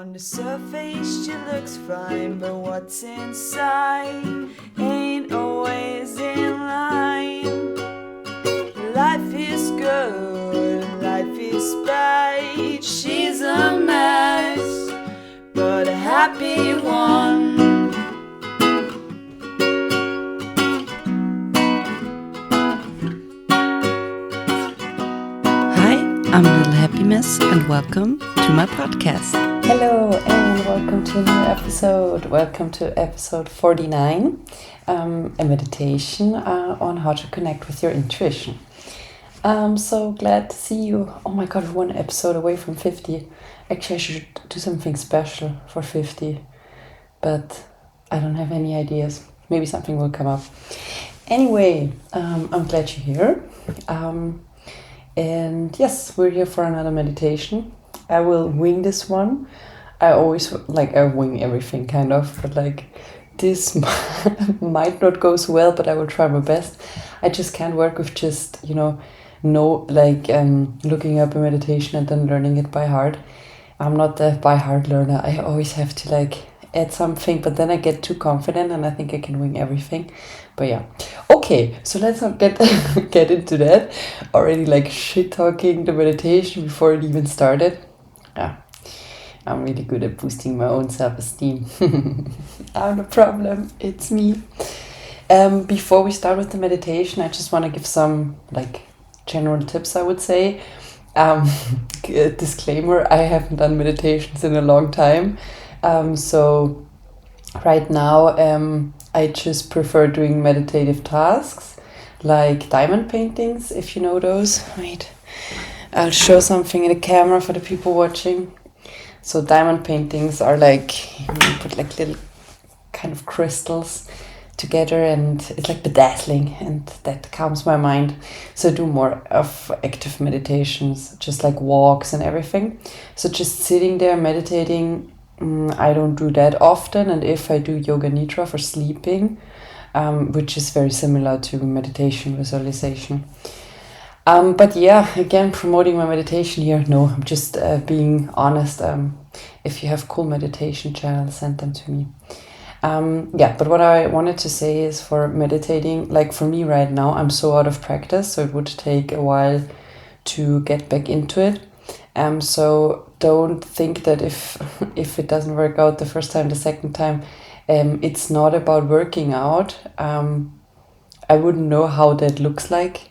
On the surface she looks fine, but what's inside ain't always in line. Life is good, life is bad. She's a mess, but a happy one. Hi, I'm Little Happy Mess and welcome to my podcast. Hello and welcome to a new episode. Welcome to episode 49, a meditation on how to connect with your intuition. I'm so glad to see you. Oh my god, we're one episode away from 50. Actually, I should do something special for 50, but I don't have any ideas. Maybe something will come up. Anyway, I'm glad you're here. And yes, we're here for another meditation. I will wing this one. I always I wing everything kind of, but this might not go so well, but I will try my best. I just can't work with just looking up a meditation and then learning it by heart. I'm not the by heart learner. I always have to add something, but then I get too confident and I think I can wing everything. But yeah, okay, so let's not get into that. Already shit talking the meditation before it even started. Yeah, I'm really good at boosting my own self-esteem. I'm the problem, it's me. Before we start with the meditation, I just want to give some general tips, I would say. Disclaimer, I haven't done meditations in a long time. So right now I just prefer doing meditative tasks like diamond paintings, if you know those. Wait, I'll show something in the camera for the people watching. So diamond paintings are you put little kind of crystals together and it's bedazzling, and that calms my mind. So I do more of active meditations, just walks and everything. So just sitting there meditating, I don't do that often, and if I do yoga nidra for sleeping, which is very similar to meditation visualization. But yeah, again, promoting my meditation here. No, I'm just being honest. If you have cool meditation channels, send them to me. But what I wanted to say is, for meditating, for me right now, I'm so out of practice, so it would take a while to get back into it. So don't think that if it doesn't work out the first time, the second time, it's not about working out. I wouldn't know how that looks like.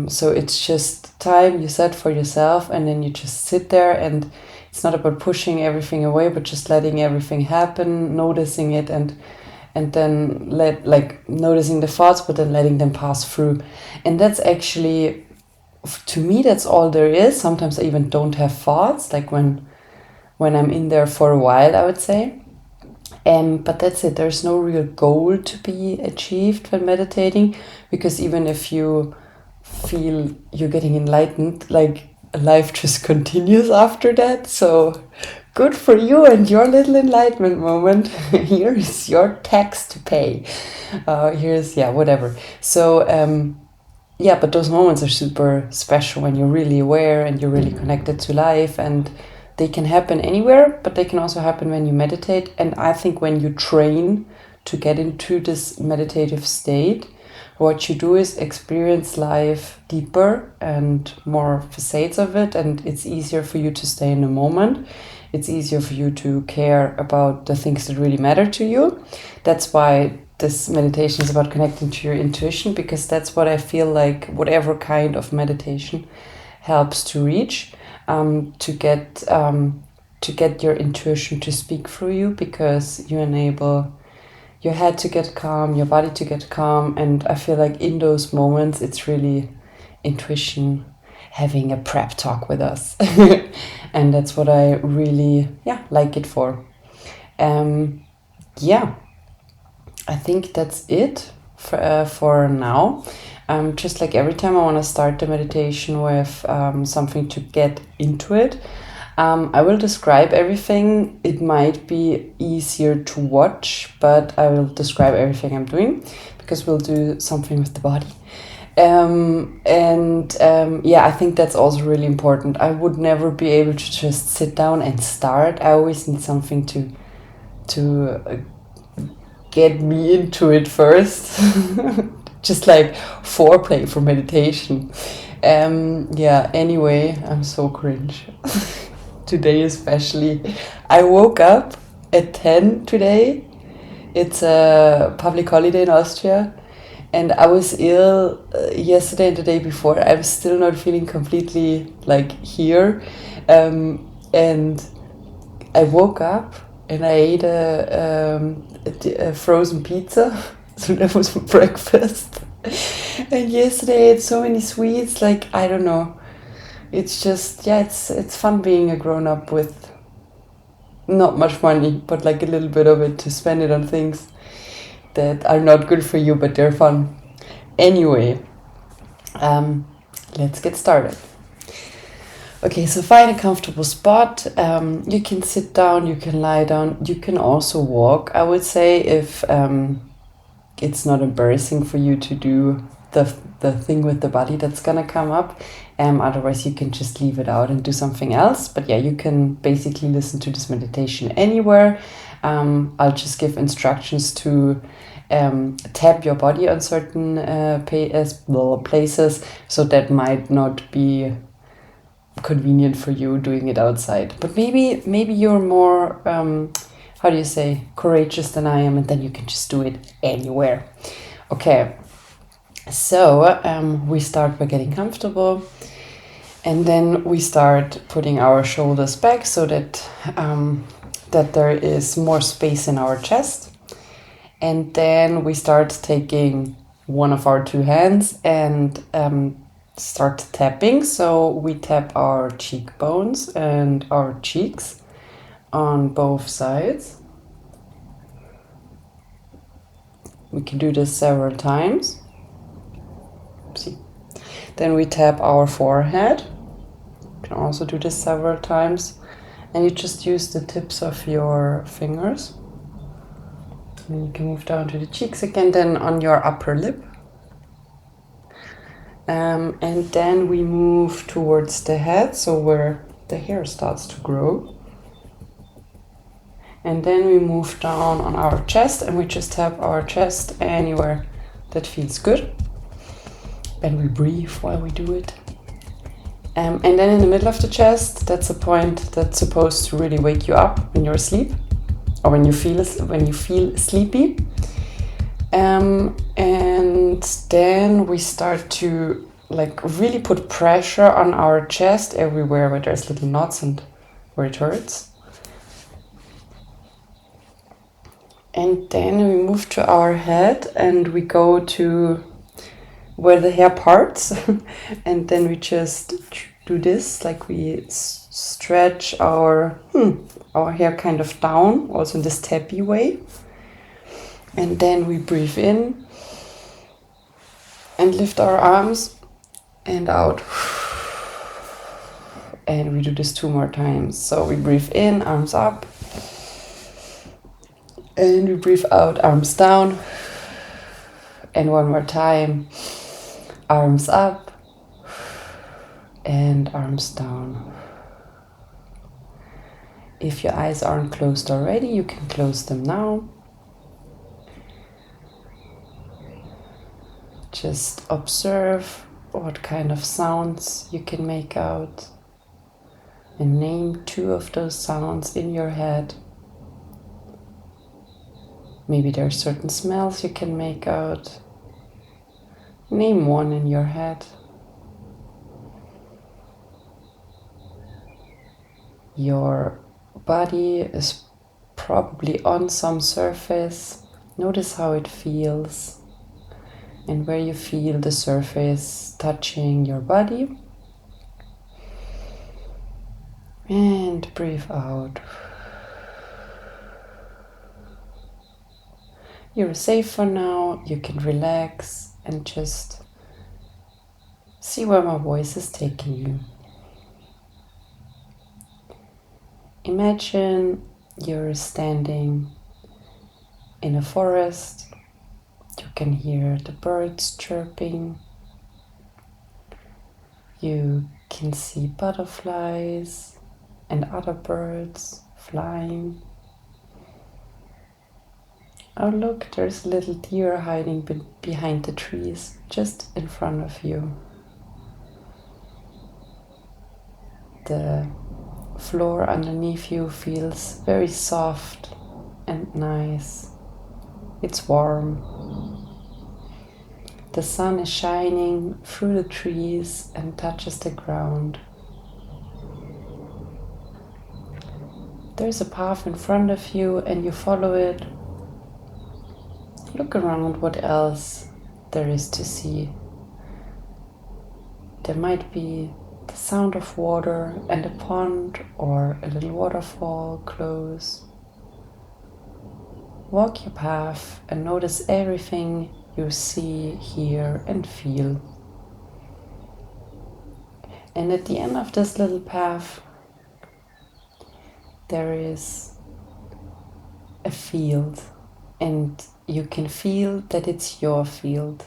So it's just time you set for yourself, and then you just sit there, and it's not about pushing everything away, but just letting everything happen, noticing it, and then noticing the thoughts, but then letting them pass through. And that's actually, to me, that's all there is. Sometimes I even don't have thoughts, when I'm in there for a while, I would say. But that's it. There's no real goal to be achieved when meditating, because even if you feel you're getting enlightened, life just continues after that. So good for you and your little enlightenment moment. Here is your tax to pay. Here's whatever. So but those moments are super special when you're really aware and you're really connected to life, and they can happen anywhere, but they can also happen when you meditate. And I think when you train to get into this meditative state, what you do is experience life deeper and more facets of it, and it's easier for you to stay in the moment. It's easier for you to care about the things that really matter to you. That's why this meditation is about connecting to your intuition, because that's what I feel like whatever kind of meditation helps to reach, to get your intuition to speak through you, because you enable your head to get calm, your body to get calm. And I feel like in those moments, it's really intuition having a prep talk with us. And that's what I really, like it for. I think that's it for now. Just like every time, I want to start the meditation with something to get into it. I will describe everything. It might be easier to watch, but I will describe everything I'm doing, because we'll do something with the body. Yeah, I think that's also really important. I would never be able to just sit down and start. I always need something to get me into it first. Just like foreplay for meditation. Yeah, anyway, I'm so cringe. Today especially. I woke up at 10 today. It's a public holiday in Austria. And I was ill yesterday and the day before. I'm still not feeling completely like here. And I woke up and I ate a frozen pizza. So that was for breakfast. And yesterday I ate so many sweets. Like, I don't know. It's just, yeah, it's fun being a grown up with not much money, but like a little bit of it to spend it on things that are not good for you, but they're fun. Anyway, let's get started. Okay, so find a comfortable spot. You can sit down, you can lie down, you can also walk. I would say if it's not embarrassing for you to do the thing with the body that's gonna come up. Otherwise, you can just leave it out and do something else. But yeah, you can basically listen to this meditation anywhere. I'll just give instructions to tap your body on certain places, so that might not be convenient for you doing it outside. But maybe you're more how do you say, courageous than I am, and then you can just do it anywhere. Okay, so we start by getting comfortable, and then we start putting our shoulders back so that that there is more space in our chest. And then we start taking one of our two hands and start tapping. So we tap our cheekbones and our cheeks on both sides. We can do this several times. See. Then we tap our forehead. You can also do this several times. And you just use the tips of your fingers. And you can move down to the cheeks again, then on your upper lip. And then we move towards the head, so where the hair starts to grow. And then we move down on our chest, and we just tap our chest anywhere that feels good. And we breathe while we do it. And then in the middle of the chest, that's a point that's supposed to really wake you up when you're asleep, or when you feel sleepy. And then we start to like really put pressure on our chest everywhere where there's little knots and where it hurts. And then we move to our head and we go to where the hair parts. And then we just do this, like we stretch our hair kind of down, also in this tappy way. And then we breathe in and lift our arms and out. And we do this 2 more times. So we breathe in, arms up. And we breathe out, arms down. And 1 more time, arms up and arms down. If your eyes aren't closed already, you can close them now. Just observe what kind of sounds you can make out and name 2 of those sounds in your head. Maybe there are certain smells you can make out. Name 1 in your head. Your body is probably on some surface. Notice how it feels and where you feel the surface touching your body. And breathe out. You're safe for now. You can relax and just see where my voice is taking you. Imagine you're standing in a forest. You can hear the birds chirping You can see butterflies and other birds flying. Oh look, there's a little deer hiding behind the trees just in front of you. The floor underneath you feels very soft and nice. It's warm. The sun is shining through the trees and touches the ground. There's a path in front of you and you follow it. Look around what else there is to see. There might be the sound of water and a pond or a little waterfall close. Walk your path and notice everything you see, hear and feel. And at the end of this little path, there is a field, and you can feel that it's your field.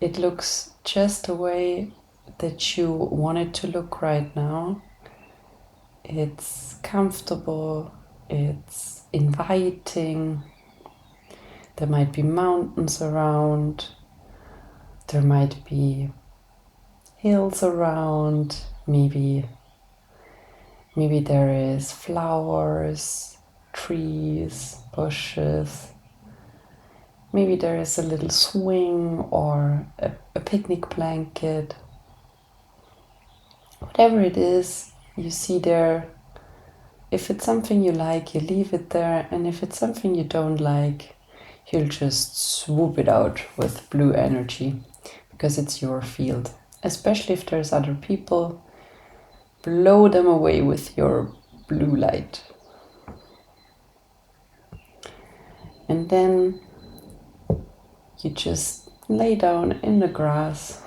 It looks just the way that you want it to look right now. It's comfortable, it's inviting. There might be mountains around, there might be hills around, maybe there is flowers, trees, bushes. Maybe there is a little swing or a picnic blanket. Whatever it is you see there, if it's something you like, you leave it there, and if it's something you don't like, you'll just swoop it out with blue energy, because it's your field. Especially if there's other people, blow them away with your blue light. And then you just lay down in the grass,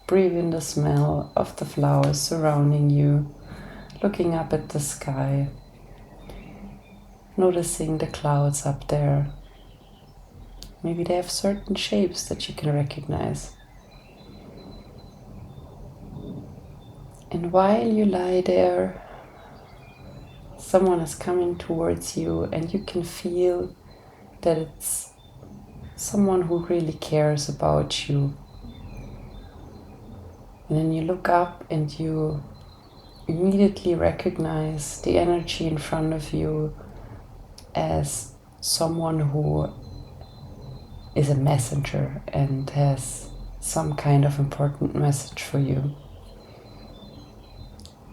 breathe in the smell of the flowers surrounding you, looking up at the sky, noticing the clouds up there. Maybe they have certain shapes that you can recognize. And while you lie there, someone is coming towards you and you can feel that it's someone who really cares about you. And then you look up and you immediately recognize the energy in front of you as someone who is a messenger and has some kind of important message for you.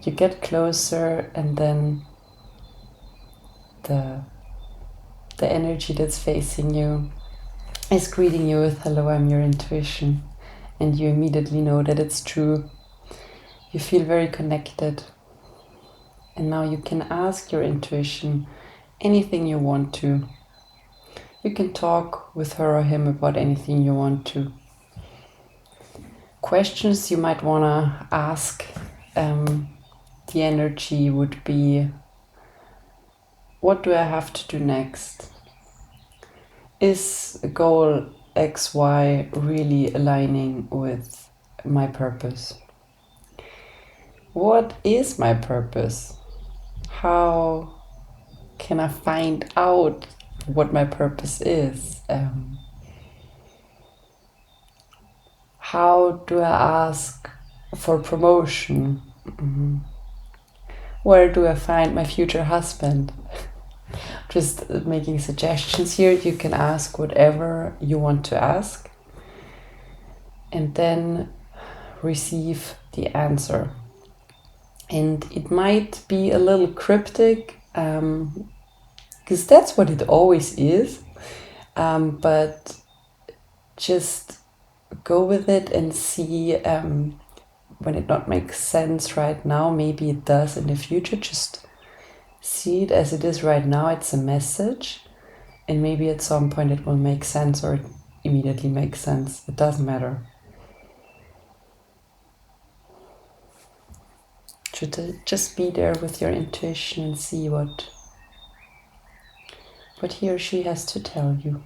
You get closer and then the energy that's facing you is greeting you with hello, I'm your intuition. And you immediately know that it's true. You feel very connected. And now you can ask your intuition anything you want to. You can talk with her or him about anything you want to. Questions you might want to ask the energy would be, what do I have to do next? Is goal XY really aligning with my purpose? What is my purpose? How can I find out what my purpose is? How do I ask for promotion? Where do I find my future husband? Just making suggestions here. You can ask whatever you want to ask and then receive the answer. And it might be a little cryptic because that's what it always is, but just go with it and see when it not makes sense right now. Maybe it does in the future. Just see it as it is right now. It's a message, and maybe at some point it will make sense or it immediately makes sense. It doesn't matter. Just be there with your intuition and see what he or she has to tell you.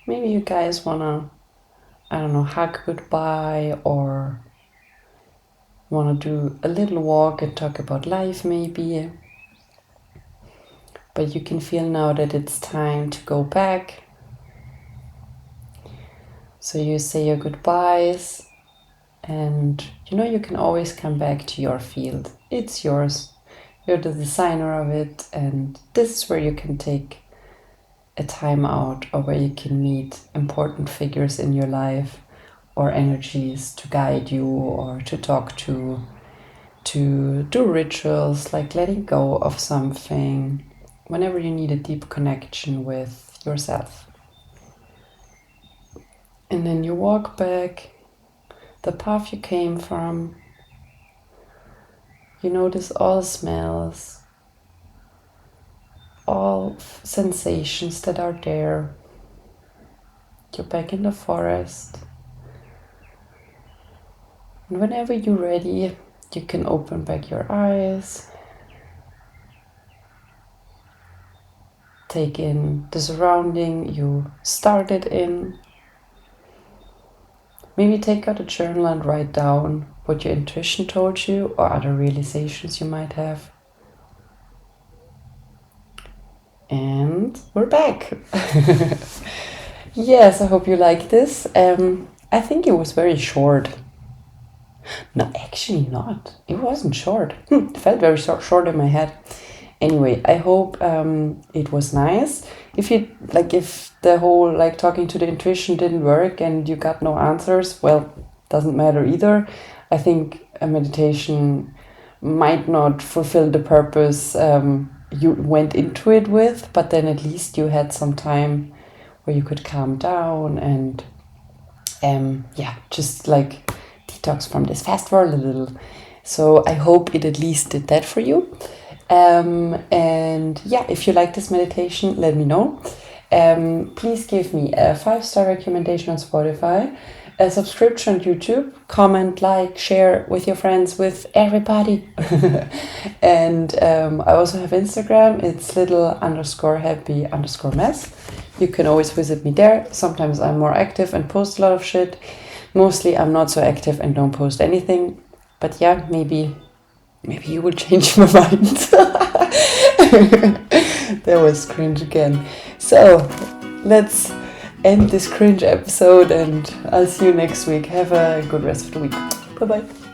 maybe you guys wanna, I don't know, hug goodbye or wanna do a little walk and talk about life maybe. But you can feel now that it's time to go back. So you say your goodbyes, and you can always come back to your field. It's yours. You're the designer of it, and this is where you can take a time out, or where you can meet important figures in your life or energies to guide you or to talk to do rituals like letting go of something whenever you need a deep connection with yourself. And then you walk back the path you came from. You notice all smells, all sensations that are there. You're back in the forest. And whenever you're ready, you can open back your eyes. Take in the surrounding you started in. Maybe take out a journal and write down what your intuition told you or other realizations you might have. And we're back. Yes, I hope you like this. I think it was very short. No, actually not. It wasn't short. It felt very short in my head. Anyway, I hope it was nice. If the whole talking to the intuition didn't work and you got no answers, well, doesn't matter either. I think a meditation might not fulfill the purpose you went into it with, but then at least you had some time where you could calm down and just detox from this fast world a little. So I hope it at least did that for you. If you like this meditation, let me know. Please give me a 5-star recommendation on Spotify, a subscription on YouTube, comment, share with your friends, with everybody. And I also have Instagram. It's little_happy_mess. You can always visit me there. Sometimes I'm more active and post a lot of shit. Mostly I'm not so active and don't post anything. But yeah, maybe you will change my mind. That was cringe again. So let's end this cringe episode, and I'll see you next week. Have a good rest of the week. Bye bye.